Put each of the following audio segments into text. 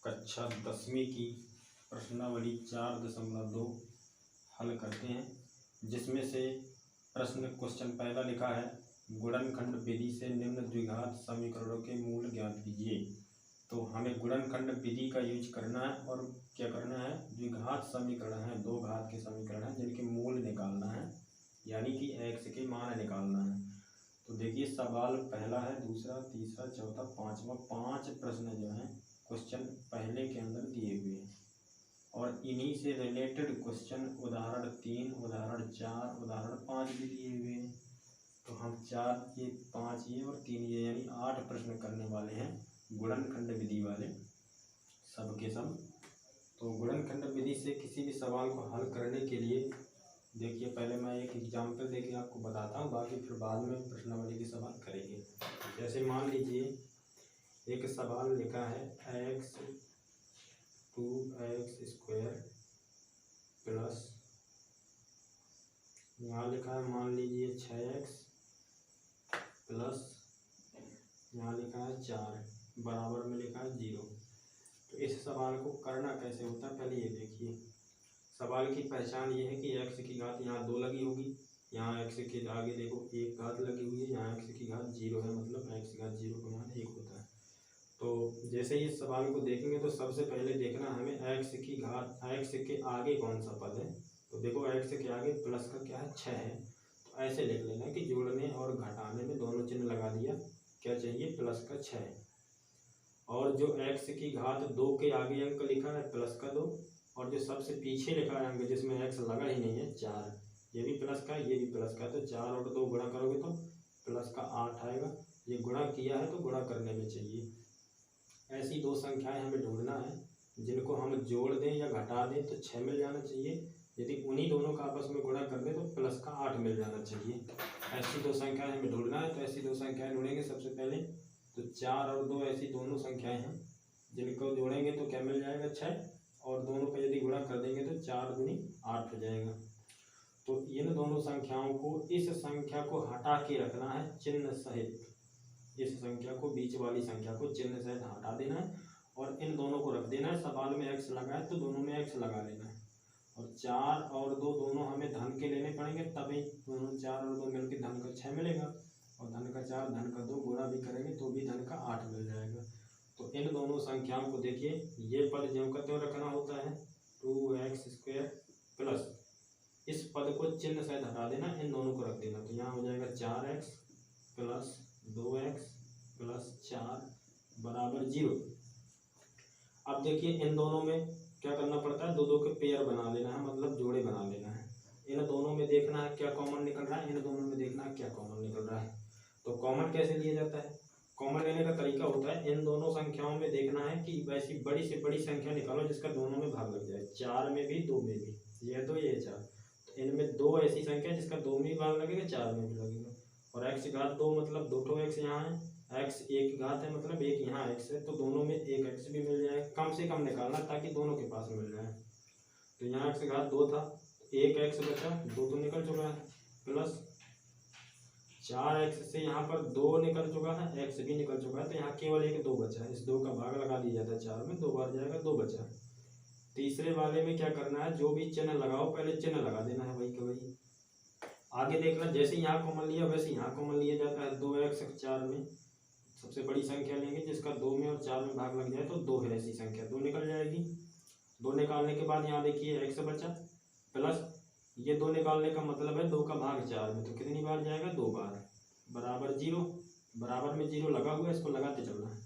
कक्षा 10वीं की प्रश्नावली 4.2 हल करते हैं, जिसमें से क्वेश्चन पहला लिखा है गुणनखंड विधि से निम्न द्विघात समीकरणों के मूल ज्ञात कीजिए। तो हमें गुणनखंड विधि का यूज करना है और क्या करना है, द्विघात समीकरण है, दो घात के समीकरण हैं जिनके मूल निकालना है, यानी कि x के मान निकालना है। तो देखिए सवाल पहला है, दूसरा, तीसरा, चौथा, पांचवा, 5 प्रश्न जो हैं क्वेश्चन पहले के अंदर दिए हुए हैं और इन्हीं से रिलेटेड क्वेश्चन उदाहरण 3, उदाहरण 4, उदाहरण 5 भी दिए हुए हैं। तो हम 4 ये 5 ये और 3 ये यानी 8 प्रश्न करने वाले हैं गुणनखंड विधि वाले सब के सब। तो गुणनखंड विधि से किसी भी सवाल को हल करने के लिए देखिए पहले मैं एक एग्जाम्पल देके आपको बताता हूँ, बाकी फिर बाद में प्रश्नावली के सवाल करेंगे। जैसे मान लीजिए एक सवाल लिखा है x 2x² प्लस यहाँ लिखा है मान लीजिए 6x प्लस यहाँ लिखा है 4 बराबर में लिखा है 0। तो इस सवाल को करना कैसे होता है, पहले ये देखिए। सवाल की पहचान ये है कि x की घात यहाँ 2 लगी होगी, यहाँ x के आगे देखो 1 घात लगी हुई है, यहाँ x की घात 0 है, मतलब x की घात 0 का मान 1 होता है। तो जैसे ही इस सवाल को देखेंगे तो सबसे पहले देखना हमें x की घात, x के आगे कौन सा पद है। तो देखो x के आगे प्लस का क्या है, 6 है। तो ऐसे लिख लेना कि जोड़ने और घटाने में दोनों चिन्ह लगा दिया, क्या चाहिए, प्लस का 6। और जो x की घात 2 के आगे अंक लिखा है प्लस का 2, और जो सबसे पीछे लिखा है अंक जिसमें x लगा ही नहीं है 4, ये भी प्लस का, ये भी प्लस का। तो 4 और 2 गुणा करोगे तो प्लस का 8 आएगा। ये गुणा किया है तो गुणा करने में चाहिए। ऐसी दो संख्याएं हमें ढूंढना है जिनको हम जोड़ दें या घटा दें तो 6 मिल जाना चाहिए। यदि उन्हीं दोनों का आपस में गुणा कर दें तो प्लस का 8 मिल जाना चाहिए। ऐसी दो संख्याएं हमें ढूंढना है। तो ऐसी दो संख्याएं ढूंढेंगे सबसे पहले। तो 4 और 2 ऐसी दोनों संख्याएं हैं जिनको जोड़ेंगे तो क्या मिल जाएगा, 6, और दोनों का यदि गुणा कर देंगे तो 4 दूनी 8 हो जाएगा। तो इन दोनों संख्याओं को, इस संख्या को हटा के रखना है चिन्ह सहित। इस संख्या को, बीच वाली संख्या को चिन्ह सहित हटा देना है और इन दोनों को रख देना है। सवाल में x लगा है तो दोनों में x लगा लेना है। और 4 और 2 दोनों हमें धन के लेने पड़ेंगे, तभी दोनों 4 और 2 मिलकर धन का 6 मिलेगा। और धन का 4 धन का 2 गुणा भी करेंगे तो भी धन का 8 मिल जाएगा। तो इन दोनों संख्याओं को देखिए, ये पद ज्यों का त्यों रखना होता है 2x² प्लस, इस पद को चिन्ह सहित हटा देना, इन दोनों को रख देना। तो यहाँ हो जाएगा 4x प्लस 2x प्लस 4 बराबर 0। अब देखिए इन दोनों में क्या करना पड़ता है, दो दो के पेयर बना लेना है, मतलब जोड़े बना लेना है। इन दोनों में देखना है क्या कॉमन निकल रहा है, इन दोनों में देखना है क्या कॉमन निकल रहा है। तो कॉमन कैसे लिया जाता है, कॉमन लेने का तरीका होता है इन दोनों संख्याओं में देखना है कि वैसी बड़ी से बड़ी संख्या निकालो जिसका दोनों में भाग लग जाए। 4 में भी 2 में भी, ये 2 ये 4, तो इनमें 2 ऐसी संख्या जिसका 2 में भी भाग लगेगा, 4 में भी लगेगा। और x घात 2 मतलब 2 x यहाँ है, x एक घात है मतलब एक यहाँ x है, तो दोनों में एक x भी मिल जाए। कम से कम निकालना ताकि दोनों के पास मिल जाए। तो यहाँ x घात 2 था, एक x बचा, 2 तो निकल चुका है, प्लस 4x से यहाँ पर 2 निकल चुका है, x भी निकल चुका है, तो यहाँ केवल एक 2 बचा है। इस 2 का भाग लगा दिया जाता है 4 में, 2 बार जाएगा, 2 बचा है। तीसरे वाले में क्या करना है, जो भी चिन्ह लगाओ पहले चिन्ह लगा देना है वही का वही। आगे देखना, जैसे यहाँ कॉमन लिया वैसे यहाँ कॉमन लिया जाता है। 2x 4 में सबसे बड़ी संख्या लेंगे जिसका 2 में और 4 में भाग लग जाए, तो 2 है ऐसी संख्या, 2 निकल जाएगी। 2 निकालने के बाद यहाँ देखिए x बचा, प्लस ये 2 निकालने का मतलब है 2 का भाग 4 में, तो कितनी बार जाएगा, 2 बार, बराबर 0। बराबर में 0 लगा हुआ है, इसको लगाते चलना है।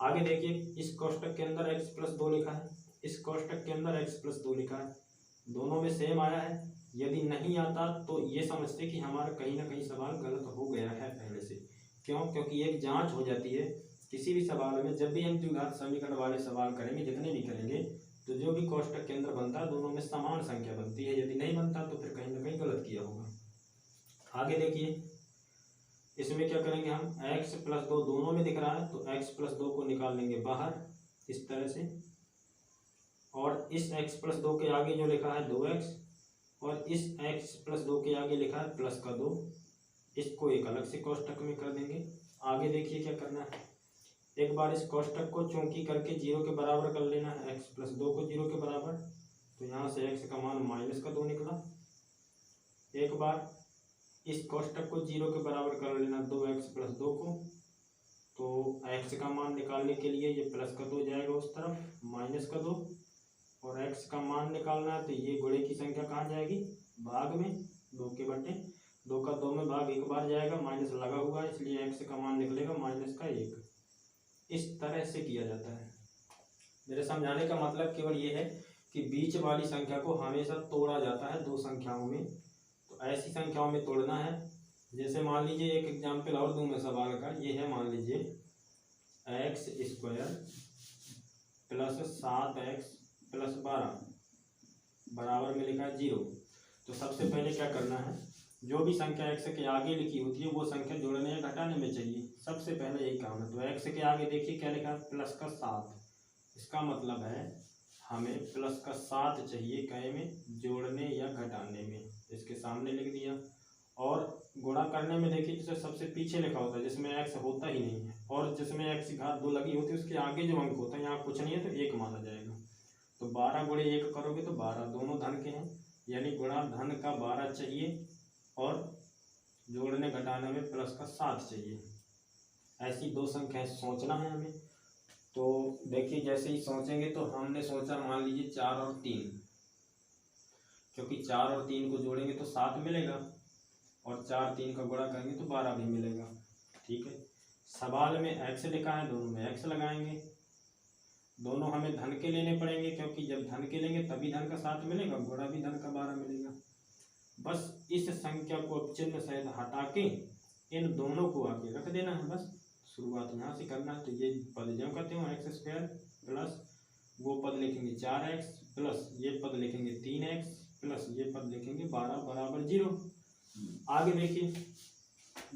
आगे देखिए इस कोष्टक के अंदर x प्लस 2 लिखा है, इस कोष्टक के अंदर x प्लस 2 लिखा है, दोनों में सेम आया है। यदि नहीं आता तो ये समझते कि हमारा कहीं ना कहीं सवाल गलत हो गया है पहले से। क्यों, क्योंकि एक जांच हो जाती है किसी भी सवाल में। जब भी हम द्विघात समीकरण वाले सवाल करेंगे, जितने भी करेंगे, तो जो भी कोष्टक के अंदर बनता है दोनों में समान संख्या बनती है। यदि नहीं बनता तो फिर कहीं ना कहीं गलत किया होगा। आगे देखिए इसमें क्या करेंगे हम, x प्लस 2 दोनों में दिख रहा है तो x प्लस 2 को निकाल लेंगे बाहर इस तरह से। और इस x प्लस 2 के आगे जो लिखा है 2x, और इस x प्लस 2 के आगे लिखा है प्लस का 2, इसको एक अलग से कोष्टक में कर देंगे। आगे देखिए क्या करना है, एक बार इस कोष्टक को चौकी करके 0 के बराबर कर लेना है, x प्लस 2 को 0 के बराबर, तो यहाँ से x का मान -2 निकला। एक बार इस कोष्टक को 0 के बराबर कर लेना 2x प्लस 2 को, तो x का मान निकालने के लिए ये +2 जाएगा उस तरफ, -2, और x का मान निकालना है तो ये गुणे की संख्या कहाँ जाएगी, भाग में, 2 के बटे 2 का 2 में भाग एक बार जाएगा, माइनस लगा हुआ है इसलिए x का मान निकलेगा -1। इस तरह से किया जाता है। मेरे समझाने का मतलब केवल ये है कि बीच वाली संख्या को हमेशा तोड़ा जाता है दो संख्याओं में, तो ऐसी संख्याओं में तोड़ना है। जैसे मान लीजिए एक एग्जाम्पल और दूं मैं सवाल का, ये है मान लीजिए x² + 7x + 12 बराबर में लिखा है 0। तो सबसे पहले क्या करना है, जो भी संख्या x के आगे लिखी होती है वो संख्या जोड़ने या घटाने में चाहिए, सबसे पहले यही काम है। तो x के आगे देखिए क्या लिखा है, +7, इसका मतलब है हमें +7 चाहिए कहे में, जोड़ने या घटाने में, इसके सामने लिख दिया। और गुणा करने में देखिए जैसे सबसे पीछे लिखा होता है जिसमें x होता ही नहीं है, और जिसमें x की घात 2 लगी होती है उसके आगे जो अंक होता है, यहाँ कुछ नहीं है तो 1 माना जाएगा। तो 12 गुणे 1 करोगे तो 12, दोनों धन के हैं, यानी गुणा धन का 12 चाहिए और जोड़ने घटाने में +7 चाहिए। ऐसी दो संख्याएं सोचना है हमें। तो देखिए जैसे ही सोचेंगे तो हमने सोचा मान लीजिए 4 और 3, क्योंकि 4 और 3 को जोड़ेंगे तो 7 मिलेगा, और 4 3 का गुणा करेंगे तो 12 भी मिलेगा। ठीक है, सवाल में x लिखा है, दोनों में x लगाएंगे। दोनों हमें धन के लेने पड़ेंगे, क्योंकि जब धन के लेंगे तभी धन का 7 मिलेगा, गुणा भी धन का 12 मिलेगा। बस इस संख्या को अब चिन्ह सहित हटा के इन दोनों को आगे रख देना है, बस शुरुआत यहाँ से करना है। तो ये पद जो करते हो x² प्लस वो पद लिखेंगे 4x प्लस ये पद लिखेंगे 3x प्लस ये पद लिखेंगे 12 बराबर 0। आगे देखिए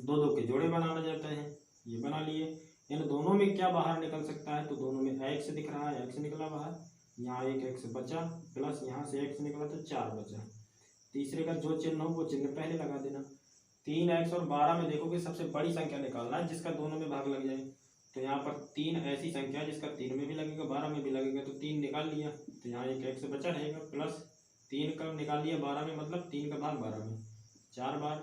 2 के जोड़े बनाना जाता है, ये बना लिए। इन दोनों में क्या बाहर निकल सकता है, तो दोनों में x दिख रहा है, x निकला बाहर, यहाँ एक x बचा प्लस यहाँ से x निकला तो 4 बचा। तीसरे का जो चिन्ह हो वो चिन्ह पहले लगा देना। 3x और 12 में देखोगे सबसे बड़ी संख्या निकालना है जिसका दोनों में भाग लग जाए। तो यहाँ पर 3 ऐसी संख्या है जिसका 3 में भी लगेगा 12 में भी लगेगा, तो 3 निकाल लिया, तो यहाँ एक x बचा रहेगा, प्लस 3 का निकाल लिया 12 में, मतलब 3 का भाग 12 में 4 बार।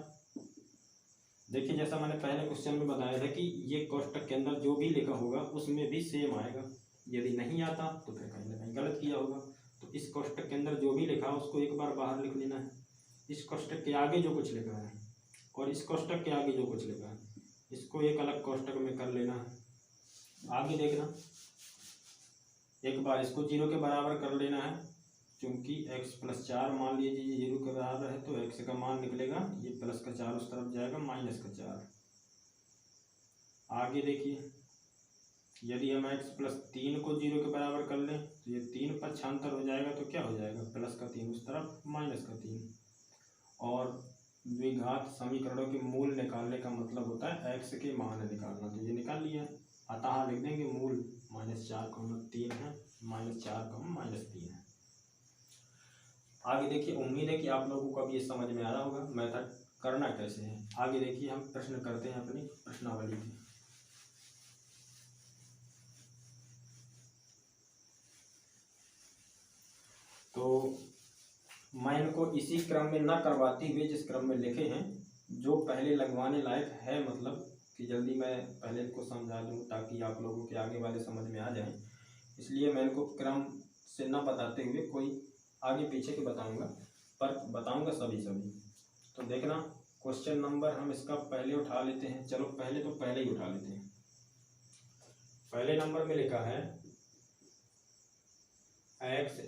देखिए जैसा मैंने पहले क्वेश्चन में बताया था कि ये कोष्टक के अंदर जो भी लिखा होगा उसमें भी सेम आएगा, यदि नहीं आता तो फिर कहीं ना कहीं गलत किया होगा। तो इस कोष्टक के अंदर जो भी लिखा उसको एक बार बाहर लिख लेना है, इस कोष्टक के आगे जो कुछ लिखा है और इस कोष्टक के आगे जो कुछ लिखा है इसको एक अलग कोष्टक में कर लेना है। आगे देखना, एक बार इसको 0 के बराबर कर लेना है, क्योंकि x + 4 मान लीजिए 0 के बराबर है तो x का मान निकलेगा, ये प्लस का 4 उस तरफ जाएगा, माइनस का 4। आगे देखिए यदि हम x + 3 को 0 के बराबर कर लें तो ये 3 पक्षांतर हो जाएगा, तो क्या हो जाएगा, प्लस का 3 उस तरफ, माइनस का 3। और द्विघात समीकरणों के मूल निकालने का मतलब होता है x के मान निकालना, तो ये निकाल लिया। अतः लिख देंगे मूल -4,3 है, -4,-3 है। आगे देखिए उम्मीद है कि आप लोगों को अब ये समझ में आ रहा होगा मेथड करना कैसे है। आगे देखिए हम प्रश्न करते हैं अपनी प्रश्नावली की। तो मैं इनको इसी क्रम में ना करवाते हुए जिस क्रम में लिखे हैं, जो पहले लगवाने लायक है, मतलब कि जल्दी मैं पहले इनको समझा दूं ताकि आप लोगों के आगे वाले समझ में आ जाएं, इसलिए मैं इनको क्रम से ना बताते हुए कोई आगे पीछे के बताऊंगा, पर बताऊंगा सभी। तो देखना क्वेश्चन नंबर हम इसका पहले उठा लेते हैं। चलो पहले ही उठा लेते हैं। पहले नंबर में लिखा है x² -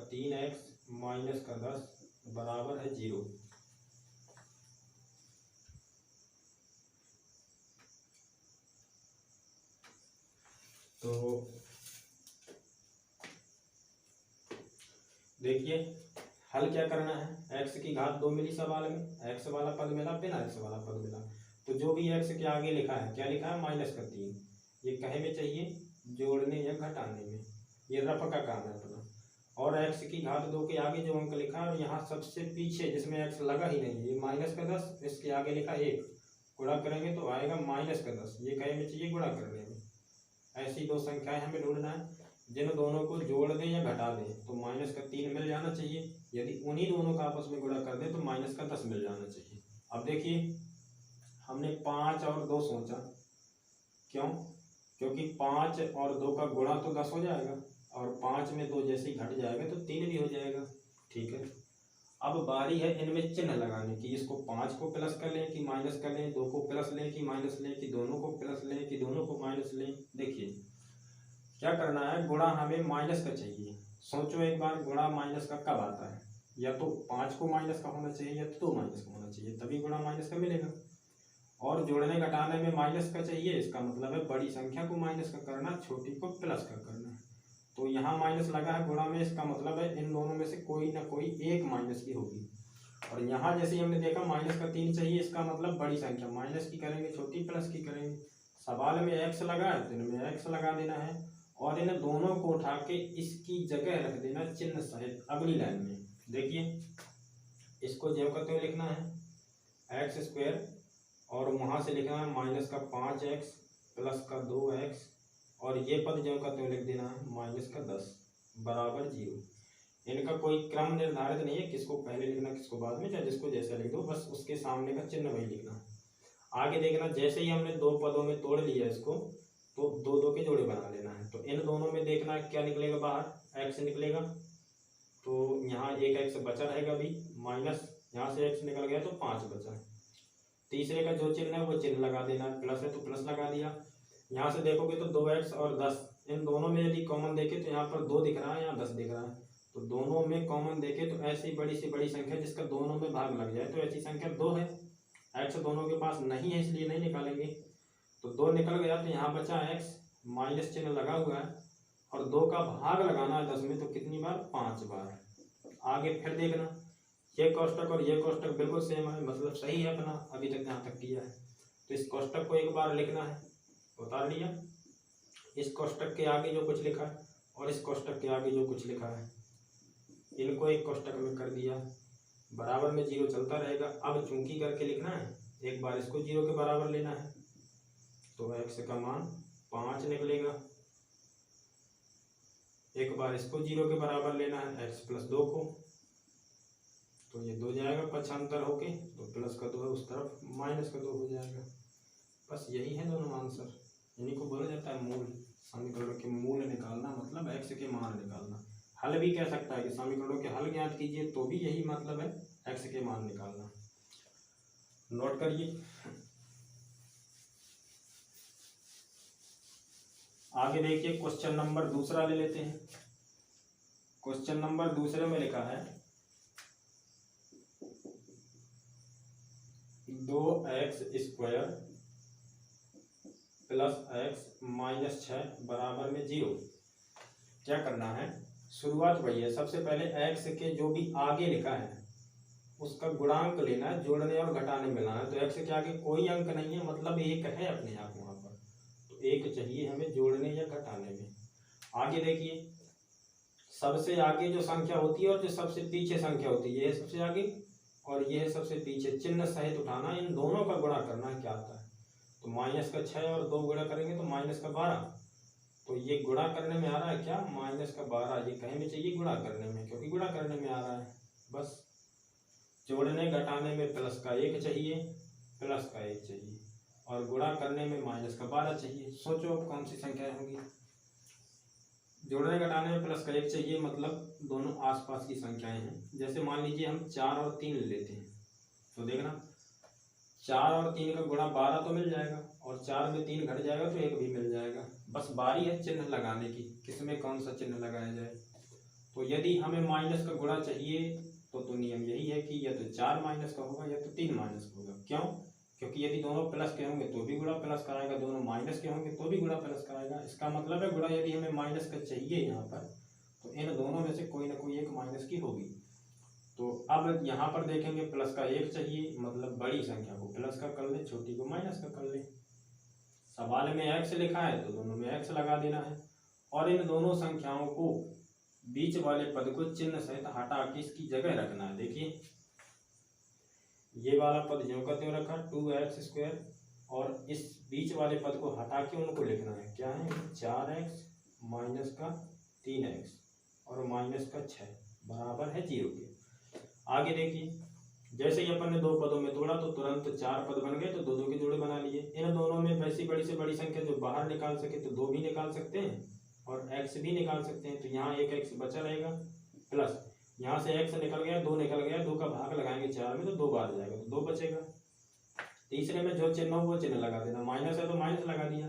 3x - 10 बराबर है 0। तो देखिए हल क्या करना है, x की घात 2 मिली सवाल में, x वाला पद मिला, बिना x वाला पद मिला, तो जो भी x के आगे लिखा है, क्या लिखा है, -3, ये कहे में चाहिए, जोड़ने या घटाने में, ये रफ का काम है अपना। और x की घात 2 के आगे जो अंक लिखा है, और यहाँ सबसे पीछे जिसमें x लगा ही नहीं, ये -10, इसके आगे लिखा 1, गुणा करेंगे तो आएगा -10। ये कहे में चाहिए गुणा करने में। ऐसी दो संख्याएं हमें ढूंढना है जिन दोनों को जोड़ दें या घटा दें तो -3 मिल जाना चाहिए। यदि उन्हीं दोनों का आपस में गुणा कर दें तो -10 मिल जाना चाहिए। अब देखिए हमने 5 और 2 सोचा, क्यों? क्योंकि 5 और 2 का गुणा तो 10 हो जाएगा और 5 में 2 जैसे ही घट जाएगा तो 3 भी हो जाएगा। ठीक है, अब बारी है इनमें चिन्ह लगाने की। इसको 5 को प्लस कर लें कि माइनस कर लें, 2 को प्लस लें कि माइनस लें, कि दोनों को प्लस लें कि दोनों को माइनस लें। देखिए क्या करना है, गुणा हमें माइनस का चाहिए। सोचो एक बार, गुणा माइनस का कब आता है? या तो 5 को माइनस का होना चाहिए या तो 2 माइनस का होना चाहिए, तभी गुणा माइनस का मिलेगा। और जोड़ने घटाने में माइनस का चाहिए, इसका मतलब है बड़ी संख्या को माइनस का करना, छोटी को प्लस का करना। तो यहाँ माइनस लगा है गुणा में, इसका मतलब है इन दोनों में से कोई ना कोई एक माइनस की होगी। और यहाँ जैसे हमने देखा -3 चाहिए, इसका मतलब बड़ी संख्या माइनस की करेंगे, छोटी प्लस की करेंगे। सवाल में x लगा है तो इनमें x लगा देना है और इन दोनों को उठा के इसकी जगह रख देना चिन्ह सहित अगली लाइन में। देखिए इसको ज्यों का त्यों लिखना है x² और वहाँ से लिखना है -5x प्लस का 2x और ये पद ज्यों का त्यों लिख देना है -10 बराबर 0। इनका कोई क्रम निर्धारित नहीं है, किसको पहले लिखना किसको बाद में, चाहे जिसको जैसा लिख दो, बस उसके सामने का चिन्ह वही लिखना है। आगे देखना, जैसे ही हमने 2 पदों में तोड़ लिया इसको तो 2 के जोड़े बना लेना है। तो इन दोनों में देखना क्या निकलेगा, बाहर x निकलेगा तो यहाँ एक x बचा रहेगा अभी, माइनस यहाँ से x निकल गया तो 5 बचा। तीसरे का जो चिन्ह है वो चिन्ह लगा देना, प्लस है तो प्लस लगा दिया। यहाँ से देखोगे तो 2x और 10, इन दोनों में यदि कॉमन देखे तो यहाँ पर 2 दिख रहा है, यहाँ 10 दिख रहा है। तो दोनों में कॉमन देखे तो ऐसी बड़ी से बड़ी संख्या जिसका दोनों में भाग लग जाए, तो ऐसी संख्या 2 है। x दोनों के पास नहीं है इसलिए नहीं निकालेंगे। तो 2 निकल गया तो यहाँ बचा x, माइनस चिन्ह लगा हुआ है और 2 का भाग लगाना है 10 में, तो कितनी बार? 5 बार। आगे फिर देखना, ये कोष्टक और ये कोष्टक बिल्कुल सेम है, मतलब सही है अपना, अभी तक यहाँ तक किया है। तो इस कोष्टक को एक बार लिखना है, उतार लिया। इस कोष्टक के आगे जो कुछ लिखा है और इस कोष्टक के आगे जो कुछ लिखा है इनको एक कोष्टक में कर दिया, बराबर में 0 चलता रहेगा। अब चूंकि करके लिखना है, एक बार इसको 0 के बराबर लेना है तो x का मान 5 निकलेगा। एक बार इसको 0 के बराबर लेना है x + 2 को, तो ये 2 जाएगा पक्षांतर होके, तो प्लस का 2 है उस तरफ, माइनस का 2 हो जाएगा। बस यही है दोनों आंसर। इन्हीं को बोला जाता है मूल। समीकरणों के मूल निकालना मतलब x के मान निकालना। हल भी कह सकता है कि समीकरणों के हल ज्ञात कीजिए, तो भी यही मतलब है x के मान निकालना। नोट करिए। आगे देखिए क्वेश्चन नंबर दूसरा ले लेते हैं। क्वेश्चन नंबर दूसरे में लिखा है 2x² + x - 6 बराबर में 0। क्या करना है, शुरुआत वही है। सबसे पहले x के जो भी आगे लिखा है उसका गुणांक लेना है, जोड़ने और घटाने में लाना है। तो x के आगे कोई अंक नहीं है, मतलब 1 है अपने आप वहाँ पर, तो 1 चाहिए हमें जोड़ने या घटाने में। आगे देखिए, सबसे आगे जो संख्या होती है और जो सबसे पीछे संख्या होती है, ये है सबसे आगे और ये है सबसे पीछे, चिन्ह सहित उठाना, इन दोनों का गुणा करना है। क्या आता है, तो -6 और 2 गुणा करेंगे तो -12। तो ये गुणा करने में आ रहा है क्या, -12। ये कहीं में चाहिए गुणा करने में, क्योंकि गुणा करने में आ रहा है। बस जोड़ने घटाने में प्लस का 1 चाहिए, प्लस का 1 चाहिए और गुणा करने में -12 चाहिए। सोचो अब कौन सी संख्याएं होंगी। जोड़ने घटाने में प्लस का 1 चाहिए, मतलब दोनों आसपास की संख्याएं हैं। जैसे मान लीजिए हम 4 और 3 ले लेते हैं, तो देखना 4 और 3 का गुणा 12 तो मिल जाएगा और 4 में 3 घट जाएगा तो 1 भी मिल जाएगा। बस बारी है चिन्ह लगाने की, किसमें कौन सा चिन्ह लगाया जाए। तो यदि हमें माइनस का गुणा चाहिए तो नियम यही है कि या तो 4 माइनस का होगा या तो 3 माइनस का होगा। क्यों, क्योंकि यदि दोनों प्लस के होंगे तो भी गुणा प्लस कराएगा, दोनों माइनस के होंगे तो भी गुणा प्लस कराएगा। इसका मतलब है गुणा यदि हमें माइनस का चाहिए यहाँ पर, तो इन दोनों में से कोई ना कोई एक माइनस की होगी। तो अब यहाँ पर देखेंगे प्लस का 1 चाहिए, मतलब बड़ी संख्या को प्लस का कर ले, छोटी को माइनस का कर ले। सवाल में x लिखा है तो दोनों में x लगा देना है और इन दोनों संख्याओं को बीच वाले पद को चिन्ह सहित हटा के इसकी जगह रखना है। देखिए ये वाला पद ज्यों का त्यों रखा 2x², और इस बीच वाले पद को हटा के उनको लिखना है। क्या है? 4x माइनस का 3x और माइनस का 6 बराबर है 0 के। आगे देखिए, जैसे ही अपन ने दो पदों में तोड़ा तो तुरंत 4 पद बन गए, तो दो दो के जोड़े बना लिए। इन दोनों में वैसी बड़ी से बड़ी संख्या जो बाहर निकाल सके तो 2 भी निकाल सकते हैं और x भी निकाल सकते हैं। तो यहाँ एक x बचा रहेगा, प्लस यहाँ से x निकल गया, 2 निकल गया, 2 का भाग लगाएंगे 4 में तो 2 बार जाएगा तो 2 बचेगा। तीसरे में जो चिन्ह हो वो चिन्ह लगा देना, माइनस है तो माइनस लगा दिया।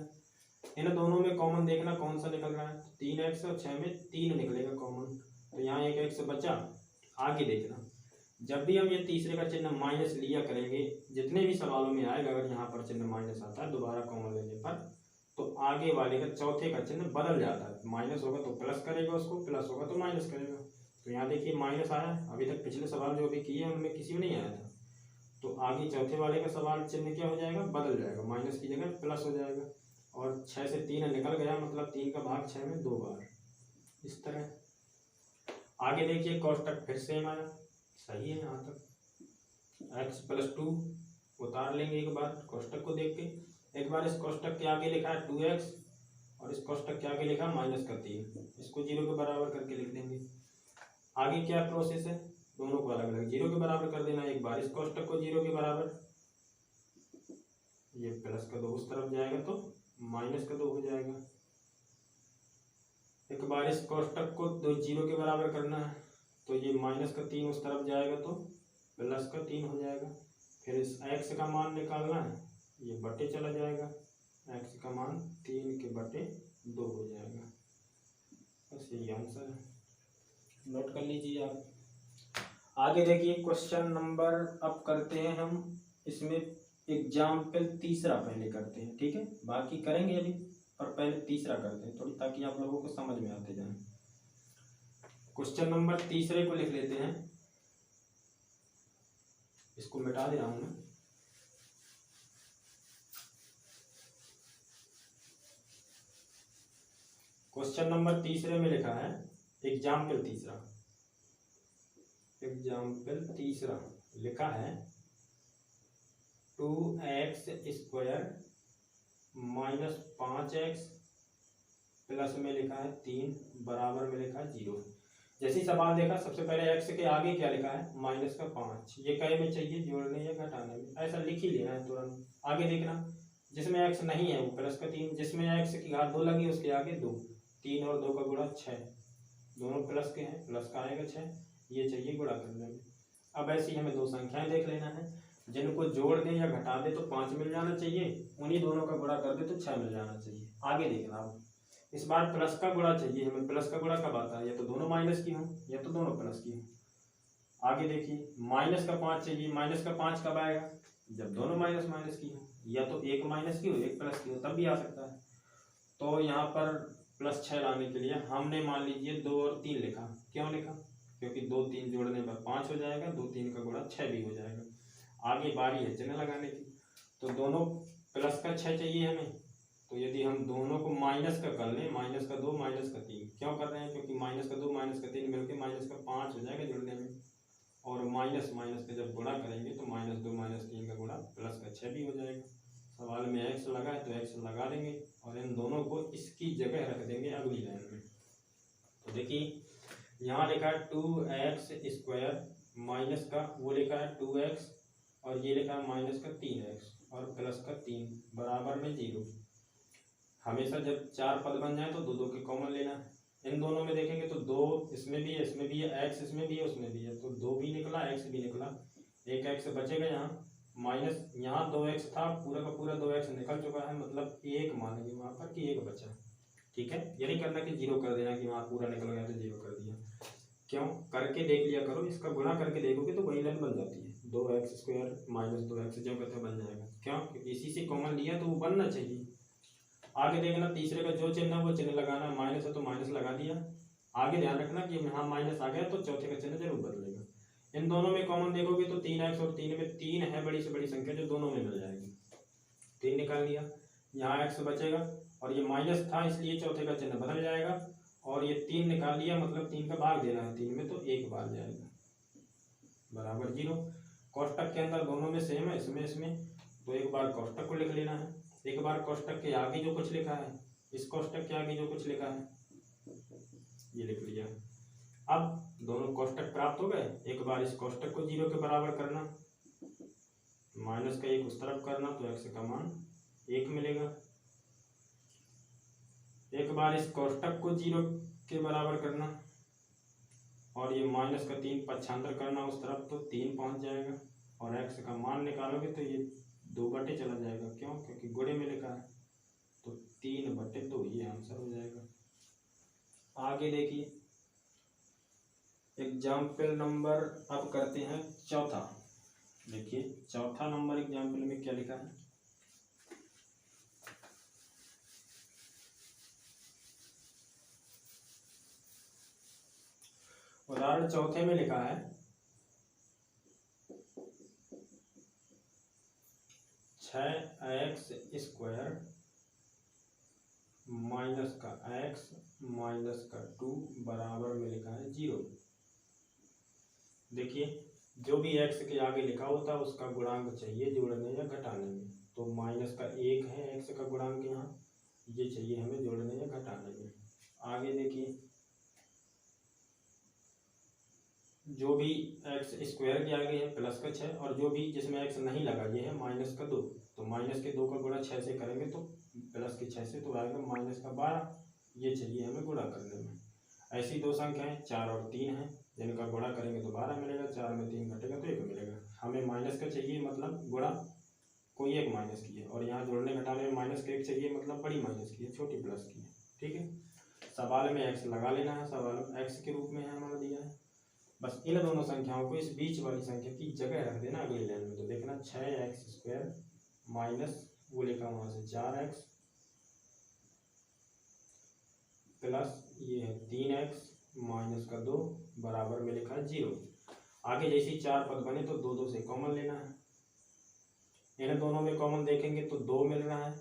इन दोनों में कॉमन देखना कौन सा निकल रहा है, 3x और 6 में 3 निकलेगा कॉमन, तो यहाँ एक x बचा। आगे देखना, जब भी हम ये तीसरे का चिन्ह माइनस लिया करेंगे, जितने भी सवालों में आएगा अगर यहाँ पर चिन्ह माइनस आता है दोबारा कॉमन लेने पर, तो आगे वाले का चौथे का चिन्ह बदल जाता है। माइनस होगा तो प्लस करेगा उसको, प्लस होगा तो माइनस करेगा। तो यहाँ देखिए माइनस आया, अभी तक पिछले सवाल जो भी किए उनमें किसी में नहीं आया था। तो आगे चौथे वाले का सवाल चिन्ह क्या हो जाएगा, बदल जाएगा, माइनस की जगह प्लस हो जाएगा। और 6 से 3 निकल गया, मतलब 3 का भाग 6 में 2 बार, इस तरह। आगे देखिए कोष्टक फिर सेम आया, सही है यहाँ तक। x+2 उतार लेंगे एक बार कोष्टक को देख के। एक बार इस कोष्टक के आगे लिखा है 2x और इस कोष्टक के आगे लिखा माइनस का 3, इसको 0 के बराबर करके लिख देंगे। आगे क्या प्रोसेस है, दोनों को अलग अलग 0 के बराबर कर देना। एक बार इस कोष्टक को 0 के बराबर, ये प्लस का 2 उस तरफ जाएगा तो माइनस का 2 हो जाएगा। एक बार इस कोष्टक को 0 के बराबर करना है, तो ये माइनस का 3 उस तरफ जाएगा तो प्लस का 3 हो जाएगा। फिर इस x का मान निकालना है, ये बटे चला जाएगा, x का मान 3/2 हो जाएगा। बस यही आंसर है, नोट कर लीजिए आप। आगे देखिए क्वेश्चन नंबर अब करते हैं हम, इसमें एग्जाम्पल तीसरा पहले करते हैं, ठीक है, बाकी करेंगे अभी, पर पहले तीसरा करते हैं थोड़ी, ताकि आप लोगों को समझ में आते जाए। क्वेश्चन नंबर तीसरे को लिख लेते हैं, इसको मिटा दे रहा हूं मैं। क्वेश्चन नंबर तीसरे में लिखा है एग्जाम्पल तीसरा, एग्जाम्पल तीसरा लिखा है 2x² माइनस 5x प्लस में लिखा है 3 बराबर में लिखा है 0। जैसे ही सवाल देखा सबसे पहले x के आगे क्या लिखा है, माइनस का 5, ये कहे में चाहिए जोड़ने या घटाने में, ऐसा लिख ही लेना है तुरंत। आगे देखना, जिसमें x नहीं है वो प्लस का 3, जिसमें x की घात 2 लगी उसके आगे 2, 3 और 2 का गुणा 6, दोनों प्लस के हैं, प्लस का आएगा 6, ये चाहिए गुणा करने में। अब ऐसी हमें दो संख्याएं देख लेना है, जिनको जोड़ दे या घटा दे तो 5 मिल जाना चाहिए, उन्हीं दोनों का गुणा कर दे तो 6 मिल जाना चाहिए। आगे देखना, अब इस बार प्लस का गुणा चाहिए हमें, प्लस का गुणा कब आता है, या तो दोनों माइनस की हो या तो दोनों प्लस की हो। आगे देखिए माइनस का 5 चाहिए, माइनस का 5 कब आएगा, जब दोनों माइनस माइनस की हो, या तो एक माइनस की हो एक प्लस की हो, तब भी आ सकता है। तो यहाँ पर +6 लाने के लिए हमने मान लीजिए 2 और 3 लिखा। क्यों लिखा, क्योंकि 2 3 जोड़ने पर 5 हो जाएगा, 2 3 का गुणा 6 भी हो जाएगा। आगे बारी है चिन्ह लगाने की, तो दोनों प्लस का 6 चाहिए हमें, तो यदि हम दोनों को माइनस का कर लें, माइनस का 2 माइनस का 3, क्यों कर रहे हैं, क्योंकि माइनस का 2 माइनस का 3 मिलकर माइनस का 5 हो जाएगा जोड़ने में, और माइनस माइनस का जब गुणा करेंगे तो -2 -3 का गुणा प्लस का 6 भी हो जाएगा। सवाल में x लगा है तो x लगा देंगे और इन दोनों को इसकी जगह रख देंगे अगली लाइन में। तो देखिए यहाँ लिखा है 2x² माइनस का वो लिखा है 2x और ये लिखा है माइनस का 3x और प्लस का 3 बराबर में 0। हमेशा जब 4 पद बन जाए तो 2 2 के कॉमन लेना है। इन दोनों में देखेंगे तो 2 इसमें भी है, इसमें भी है, x इसमें भी है, उसमें भी है, तो 2 भी निकला, x भी निकला, एक x बचेगा यहाँ, माइनस यहाँ 2x था, पूरा का पूरा 2x निकल चुका है, मतलब 1 मानेंगे वहाँ पर कि 1 बचा। ठीक है, ये नहीं करना कि 0 कर देना कि वहाँ पूरा निकल गया तो 0 कर दिया। क्यों, करके देख लिया करो, इसका गुणा करके देखोगे तो वही लाइन बन जाती है, 2x² माइनस 2x जो कहते बन जाएगा। क्यों, इसी से कॉमन लिया तो वो बनना चाहिए। आगे देखना, तीसरे का जो चिन्ह है वो चिन्ह लगाना, माइनस है तो माइनस लगा दिया। आगे ध्यान रखना कि यहाँ माइनस आ गया तो चौथे का चिन्ह जरूर बदलेगा। इन दोनों में कॉमन देखोगे तो 3x और 3 में 3 है बड़ी से बड़ी संख्या जो दोनों में मिल जाएगी, 3 निकाल लिया, यहाँ x बचेगा और ये माइनस था इसलिए चौथे का चिन्ह बदल जाएगा, और ये 3 निकाल लिया मतलब 3 का भाग देना है 3 में तो 1 बार जाएगा बराबर 0। कोष्टक के अंदर दोनों में सेम है, इसमें तो एक बार कोष्टक को लिख लेना है, एक बार कोष्टक के आगे जो कुछ लिखा है, इस कोष्टक के आगे जो कुछ लिखा है ये लिख लिया। अब दोनों कोष्टक प्राप्त हो गए, एक बार इस कोष्टक को 0 के बराबर करना, माइनस का 1 उस तरफ करना तो x का मान 1 मिलेगा। एक बार इस कोष्टक को 0 के बराबर करना और ये माइनस का 3 पक्षांतर करना उस तरफ तो 3 पहुंच जाएगा, और x का मान निकालोगे तो ये 2 बटे चला जाएगा, क्यों? क्योंकि गुणे में लिखा है, तो 3 बटे 2 ये आंसर हो जाएगा। आगे देखिए एग्जाम्पल नंबर अब करते हैं चौथा। देखिए चौथा नंबर एग्जाम्पल में क्या लिखा है, उदाहरण चौथे में लिखा है 6x² माइनस का x माइनस का 2 बराबर में लिखा है 0। देखिए जो भी x के आगे लिखा होता है उसका गुणांक चाहिए जोड़ने या घटाने में, तो माइनस का 1 है x का गुणांक, यहाँ ये चाहिए हमें जोड़ने या घटाने में। आगे देखिए जो भी x² के आगे है प्लस का 6 और जो भी जिसमें x नहीं लगा ये है माइनस का 2, तो माइनस के 2 का गुणा 6 से करेंगे तो प्लस के 6 से तो आएगा माइनस का 12, ये चाहिए हमें गुणा करने में। ऐसी दो संख्याएं 4 और 3 हैं जिनका गुणा करेंगे तो 12 मिलेगा, 4 में 3 घटेगा तो 1 मिलेगा। हमें माइनस का चाहिए मतलब गुणा कोई एक माइनस की है, और यहाँ जोड़ने घटाने में माइनस का 1 चाहिए मतलब बड़ी माइनस की है, छोटी प्लस की है। ठीक है, सवाल में x लगा लेना है, सवाल में x के रूप में है हमारा दिया है, बस इन दोनों संख्याओं को इस बीच वाली संख्या की जगह रख देना अगली लाइन में। तो देखना 6x² माइनस वो लिखा वहां से 4x प्लस ये है 3x माइनस का 2 बराबर में लिखा है 0। आगे जैसे 4 पद बने तो 2 2 से कॉमन लेना है, इन दोनों में कॉमन देखेंगे तो 2 मिल रहा है।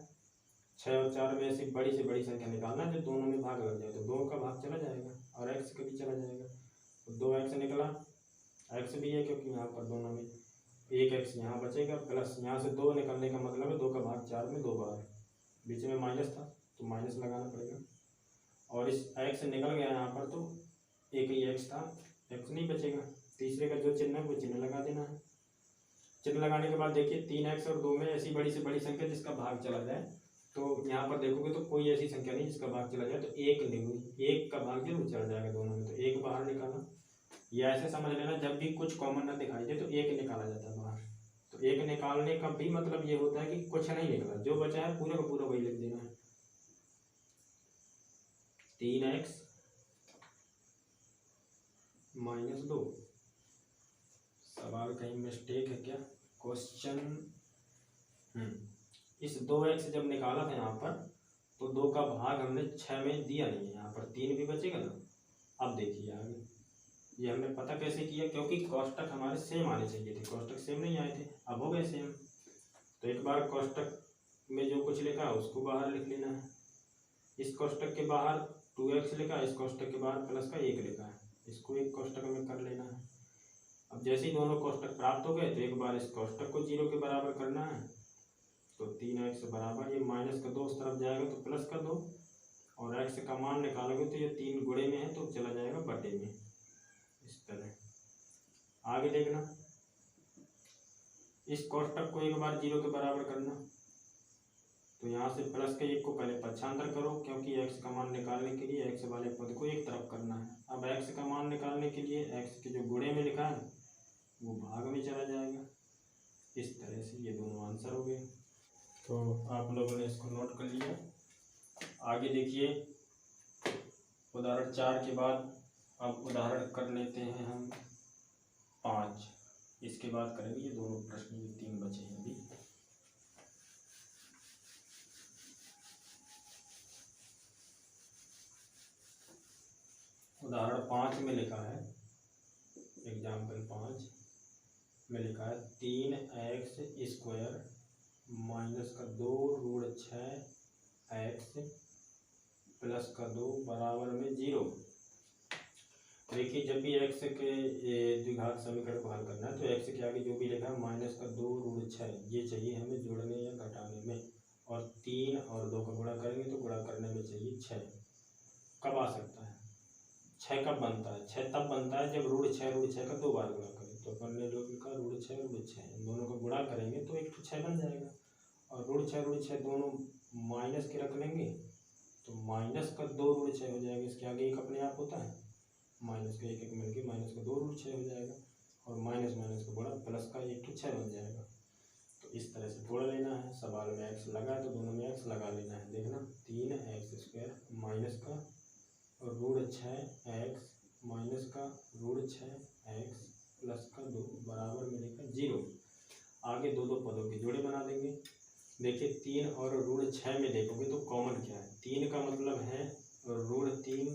6 और 4 में से बड़ी संख्या निकालना है जो दोनों में भाग लग जाए, तो 2 का भाग चला जाएगा और x का भी चला जाएगा, तो 2x निकला, x भी है क्योंकि यहाँ पर दोनों में 1x यहाँ बचेगा, प्लस यहाँ से 2 निकलने का मतलब है 2 का भाग 4 में 2 बार, बीच में माइनस था तो माइनस लगाना पड़ेगा, और इस x निकल गया यहाँ पर तो एक ही x था, x नहीं बचेगा, तीसरे का जो चिन्ह है वो चिन्ह लगा देना है। चिन्ह लगाने के बाद देखिए 3x और 2 में ऐसी बड़ी से बड़ी संख्या जिसका भाग चला जाए, तो यहाँ पर देखोगे तो कोई ऐसी संख्या नहीं जिसका भाग चला जाए, तो एक का भाग जरूर चला जाएगा दोनों में, तो एक बाहर निकाला। या ऐसे समझ लेना जब भी कुछ कॉमन ना दिखाई दे तो एक निकाला जाता है बाहर, तो एक निकालने का भी मतलब ये होता है कि कुछ नहीं निकला, जो बचा है पूरा का पूरा वही लिख देना है। 3x माइनस 2, सवाल कहीं मिस्टेक है क्या? क्वेश्चन इस 2x जब निकाला था यहाँ पर तो 2 का भाग हमने 6 में दिया नहीं है, यहाँ पर 3 भी बचेगा ना। अब देखिए आगे ये हमने पता कैसे किया, क्योंकि कोष्टक हमारे सेम आने चाहिए थे, कोष्टक सेम नहीं आए थे, अब हो गए सेम। तो एक बार कोष्टक में जो कुछ लिखा है उसको बाहर लिख लेना है, इस कोष्टक के बाहर 2x लिखा है, इस कोष्टक के बाहर प्लस का 1 लिखा है, इसको एक कोष्टक में कर लेना है। अब जैसे ही दोनों कोष्टक प्राप्त हो गए तो एक बार इस कोष्टक को 0 के बराबर करना है, तो 3x बराबर ये माइनस का 2 उस तरफ जाएगा तो प्लस का 2, और x का मान निकालोगे तो ये 3 गुणे में है तो चला जाएगा बटे में, इस तरह। आगे देखना इस कोष्टक को एक बार 0 के बराबर करना, तो यहाँ से प्लस के 1 को पहले पक्षांतर करो, क्योंकि x का मान निकालने के लिए x वाले पद को एक तरफ करना है। अब x का मान निकालने के लिए x के जो गुणे में लिखा है वो भाग में चला जाएगा, इस तरह से ये दोनों आंसर हो गए। तो आप लोगों ने इसको नोट कर लिया। आगे देखिए उदाहरण 4 के बाद अब उदाहरण कर लेते हैं हम 5, इसके बाद करेंगे ये दोनों प्रश्न, ये 3 बचे हैं अभी। उदाहरण 5 में लिखा है, एग्जाम्पल 5 में लिखा है 3x² माइनस का 2 ऋण 6x प्लस का 2 बराबर में 0। देखिए जब भी x के द्विघात समीकरण को हल करना है तो x के आगे जो भी लिखा है -2√6 ये चाहिए हमें जोड़ने या घटाने में, और 3 और 2 का गुणा करेंगे तो गुणा करने में चाहिए 6। कब आ सकता है 6? कब बनता है 6? तब बनता है जब √6 का 2 बार गुणा करें। तो अपन ने जो लिखा √6 इन दोनों को गुणा करेंगे तो 1 तो 6 बन जाएगा, और √6 दोनों माइनस के रख लेंगे तो -2√6 हो जाएगा। इसके आगे एक अपने आप होता है, माइनस का एक मिल के -2√6 हो जाएगा, और माइनस माइनस का बड़ा प्लस का 1 तो 6 बन जाएगा। तो इस तरह से तोड़ लेना है। सवाल में x लगा है तो दोनों में x लगा लेना है। देखना 3x² माइनस का √6x माइनस का √6x प्लस का 2 बराबर मिलेगा 0। आगे दो पदों के जोड़े बना देंगे। देखिए 3 और √6 में देखोगे तो कॉमन क्या है, 3 का मतलब है √3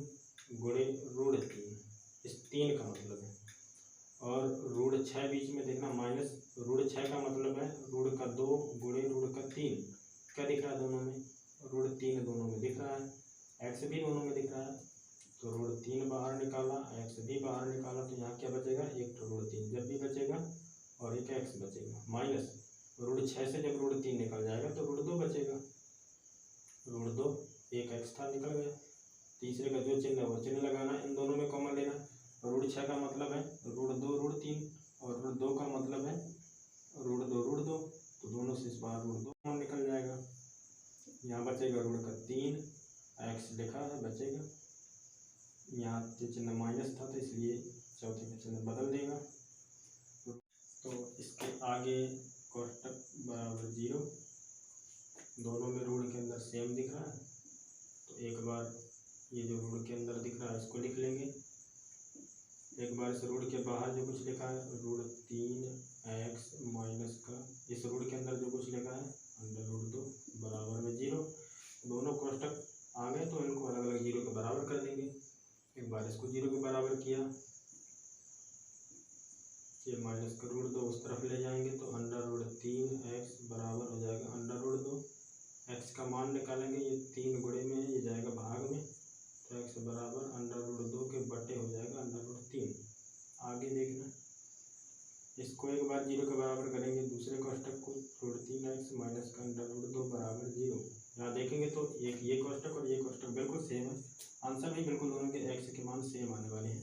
गुणे √3, इस 3 का मतलब है, और √6 बीच में देखना माइनस √6 का मतलब है √2 गुणे √3। क्या दिख रहा है दोनों में? √3 दोनों में दिख रहा है, x भी दोनों में दिख रहा है। तो √3 बाहर निकाला, x भी बाहर निकाला, तो यहाँ क्या बचेगा? एक तो √3 जब भी बचेगा और एक x बचेगा, माइनस √6 से जब √3 निकल जाएगा तो √2 बचेगा, √2 एक x था निकल गया। तीसरे का जो चिन्ह है वो चिन्ह लगाना, इन दोनों में कॉमन लेना। √6 का मतलब है √2 √3, और √2 का मतलब है √2 तो दोनों से इस बार √2 कॉमन निकल जाएगा। यहाँ बचेगा √3 x लिखा है बचेगा, यहाँ चिन्ह माइनस था तो इसलिए चौथे का चिन्ह बदल देगा। तो इसके आगे कोष्टक बराबर 0, दोनों में ऋण के अंदर सेम दिख रहा है तो एक बार ये जो ऋण के अंदर दिख रहा है इसको लिख लेंगे। एक बार इस ऋण के बाहर जो कुछ लिखा है √3x माइनस का, इस ऋण के अंदर जो कुछ लिखा है √2 बराबर में 0। दोनों कोष्टक आ गए तो इनको अलग अलग 0 के बराबर कर देंगे। एक बार इसको 0 के बराबर किया, ये माइनस का √2 उस तरफ ले जाएंगे तो √3x बराबर हो जाएगा √2। x का मान निकालेंगे, ये 3 गुणे में है, ये जाएगा भाग में, तो x बराबर √2 के बटे हो जाएगा √3। आगे देखना, इसको एक बार 0 के बराबर करेंगे, दूसरे कोष्टक को √3x माइनस का √2 बराबर 0। यहाँ देखेंगे तो एक ये कोष्टक और ये कोष्टक बिल्कुल सेम है, आंसर भी बिल्कुल दोनों के x के मान सेम आने वाले हैं।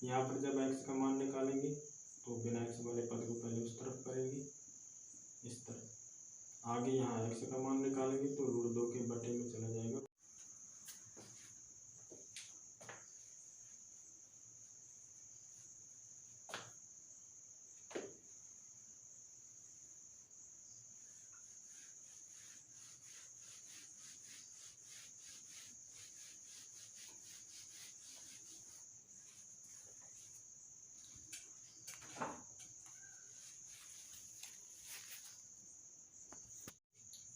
यहाँ पर जब x का मान निकालेंगे तो बिना x वाले पद को पहले उस तरफ करेंगे, इस तरफ। आगे यहाँ x का मान निकालेंगे तो √2 के बटे में चला जाएगा।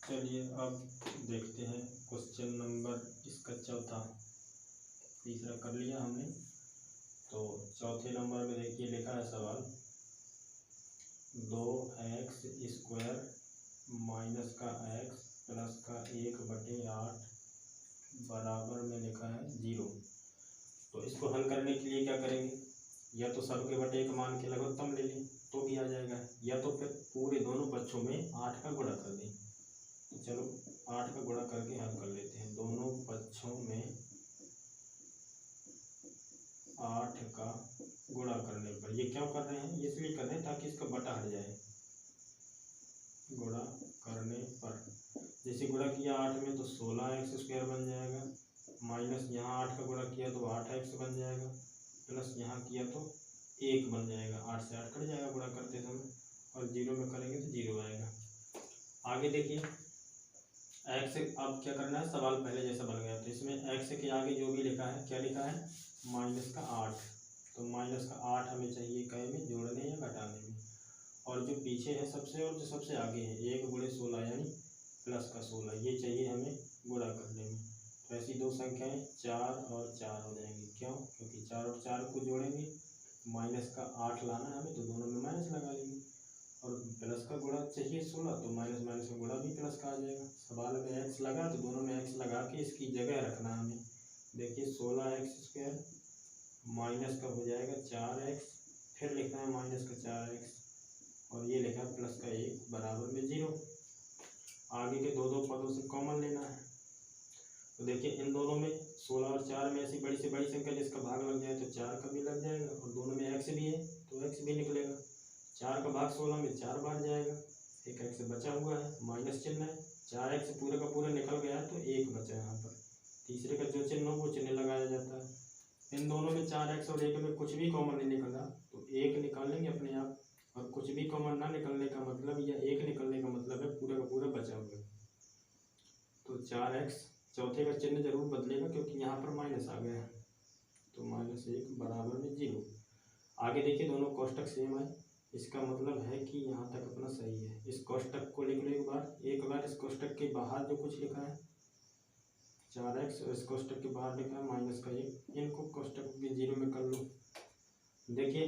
चलिए अब देखते हैं क्वेश्चन नंबर इसका चौथा, तीसरा कर लिया हमने। तो चौथे नंबर में देखिए लिखा है सवाल 2x² माइनस का x प्लस का 1/8 बराबर में लिखा है 0। तो इसको हल करने के लिए क्या करेंगे, या तो सब के बटे एक मान के लघुत्तम ले लें तो भी आ जाएगा, या तो फिर पूरे दोनों पक्षों में 8 का गुणा कर दें। तो चलो 8 का गुणा करके हल कर लेते हैं। दोनों पक्षों में 8 का गुणा करने पर, ये क्यों कर रहे हैं, ये इसलिए कर रहे हैं ताकि इसका बटा हट जाए। गुणा करने पर जैसे गुणा किया 8 में तो 16x² बन जाएगा, माइनस यहाँ 8 का गुणा किया तो 8x बन जाएगा, प्लस यहाँ किया तो 1 बन जाएगा, 8 से 8 कट जाएगा गुणा करते समय, और 0 में करेंगे तो 0 आएगा। आगे देखिए x, अब क्या करना है, सवाल पहले जैसा बन गया। तो इसमें x के आगे जो भी लिखा है, क्या लिखा है, -8। तो -8 हमें चाहिए कहे में, जोड़ने या घटाने में, और जो पीछे है सबसे और जो सबसे आगे है 1 गुणे 16 यानी प्लस का 16, ये चाहिए हमें गुणा करने में। तो ऐसी दो संख्याएं 4 और 4 हो जाएंगी। क्यों? क्योंकि 4 और 4 को जोड़ेंगे, -8 लाना है हमें तो दोनों में माइनस लगा लेंगे, और प्लस का गुणा चाहिए 16 तो माइनस माइनस का गुणा भी प्लस का आ जाएगा। सवाल में x लगा तो दोनों में x लगा के इसकी जगह रखना हमें। देखिए 16x² माइनस का हो जाएगा 4x, फिर लिखना है माइनस का 4x और ये लिखा है प्लस का 1 बराबर में 0। आगे के दो पदों से कॉमन लेना है। तो देखिए इन दोनों में 16 और 4 में ऐसी बड़ी से बड़ी संख्या जिसका भाग लग जाए तो 4 का भी लग जाएगा, और दोनों में x भी है तो x भी निकलेगा। 4 का भाग 16 में 4 बार जाएगा, एक x बचा हुआ है, माइनस चिन्ह है, 4x पूरे का पूरा निकल गया तो 1 बचा यहाँ पर। तीसरे का जो चिन्ह हो वो चिन्ह लगाया जाता है। इन दोनों में 4x और 1 में कुछ भी कॉमन नहीं निकला तो 1 निकालेंगे अपने आप, और कुछ भी कॉमन ना निकलने का मतलब या 1 निकलने का मतलब है पूरा का पूरा बचा हुआ। तो 4x चौथे का चिन्ह जरूर बदलेगा क्योंकि यहाँ पर माइनस आ गया है, तो -1 बराबर में 0। आगे देखिए दोनों कोष्टक सेम है, इसका मतलब है कि यहाँ तक अपना सही है। इस कोष्टक को लिख लो एक बार इस कोष्टक के बाहर जो कुछ लिखा है 4x और इस कोष्टक के बाहर लिखा है -1, इनको कोष्टक के 0 में कर लो। देखिए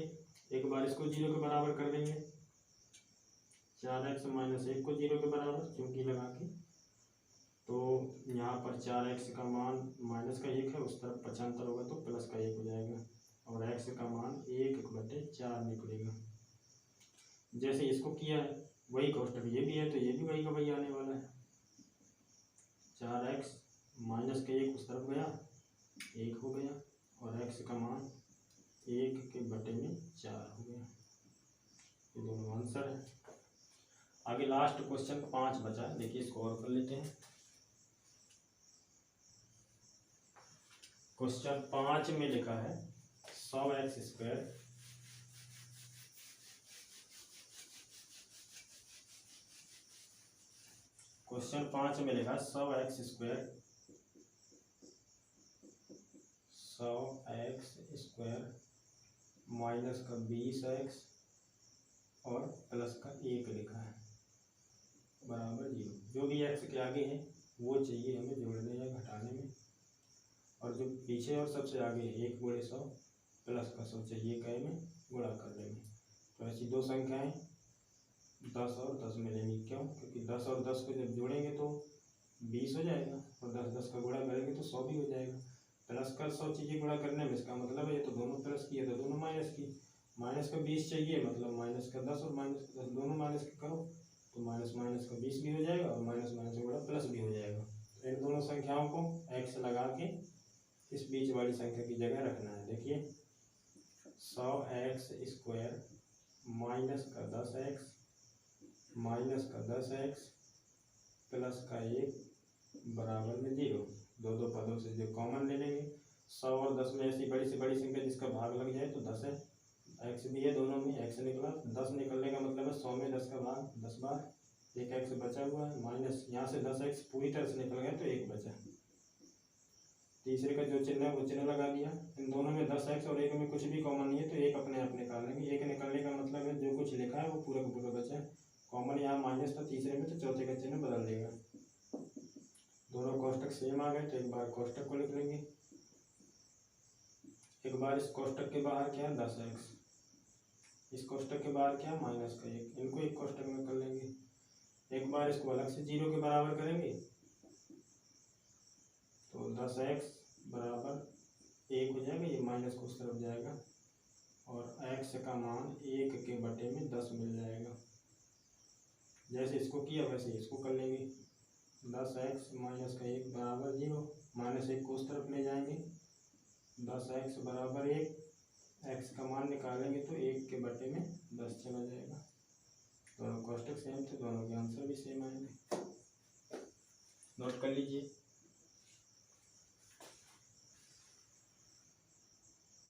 एक बार इसको 0 के बराबर कर देंगे, 4x -1 को 0 के बराबर चूंकि लगा के, तो यहाँ पर 4x का मान -1 है, उस तरफ 75 होगा तो +1 हो जाएगा, और x का मान 1/4 निकलेगा। जैसे इसको किया है वही कोष्टक ये भी है तो ये भी वही का वही आने वाला है। 4x -1 उस तरफ गया 1 हो गया, और x का मान 1/4 हो गया। ये दोनों आंसर है। आगे लास्ट क्वेश्चन 5 बचा है, देखिए इसको और कर लेते हैं। क्वेश्चन 5 में लिखा है 100x²। क्वेश्चन 5 में लिखा 100x² 100x² माइनस का 20x और प्लस का 1 लिखा है बराबर 0। जो भी x के आगे है वो चाहिए हमें जोड़ने या घटाने में, और जो पीछे और सबसे आगे है 1 × 100 प्लस का 100 चाहिए कै में गुणा करने में। तो ऐसी दो संख्याएं 10 और 10 मिलेंगी। क्यों? क्योंकि 10 और 10 को जब जोड़ेंगे तो 20 हो जाएगा, और 10 का गुणा करेंगे तो 100 भी हो जाएगा। प्लस का 100 चाहिए गुणा करने में, इसका मतलब है ये तो दोनों प्लस की है तो दोनों माइनस की। माइनस का 20 चाहिए मतलब माइनस का 10 और माइनस का 10 दोनों माइनस के करो तो माइनस का 20 भी हो जाएगा, और माइनस का गुणा प्लस भी हो जाएगा। तो इन दोनों संख्याओं को x लगा के इस बीच वाली संख्या की जगह रखना है। देखिए 100x² माइनस का 10x माइनस का 10x प्लस का 1 बराबर में 0। दो पदों से जो कॉमन ले लेंगे, 100 और 10 में ऐसी बड़ी से बड़ी संख्या जिसका भाग लग जाए तो 10 है, x भी है दोनों में, x निकला, 10 निकलने का मतलब है 100 में 10 का भाग 10 बार, एक x बचा हुआ है, माइनस यहाँ से 10x पूरी तरह से निकल गया तो 1 बचा। तीसरे का जो चिन्ह है वो चिन्ह लगा दिया। इन दोनों में 10x और 1 में कुछ भी कॉमन नहीं है तो 1 अपने आप निकालेंगे। 1 निकालने का मतलब है जो कुछ लिखा है वो पूरा का पूरा बचा है। कॉमन यहाँ माइनस था तीसरे में तो चौथे का चिन्ह बदल देगा। दोनों कोष्टक सेम आ गए तो एक बार कोष्टक को लिख लेंगे, एक बार इस कोष्टक के बाहर क्या है 10x, इस कोष्टक के बाहर क्या -1, इनको एक कोष्टक में कर लेंगे। एक बार इसको अलग से 0 के बराबर करेंगे तो 10x बराबर 1 हो जाएगा, ये माइनस को उस तरफ जाएगा, और x का मान 1/10 मिल जाएगा। जैसे इसको किया वैसे इसको कर लेंगे। 10x माइनस का 1 बराबर 0, -1 को उस तरफ ले जाएंगे, 10x बराबर 1, x का मान निकालेंगे तो 1/10 चला जाएगा। दोनों कोष्टक सेम थे, दोनों के आंसर भी सेम आएंगे। नोट कर लीजिए।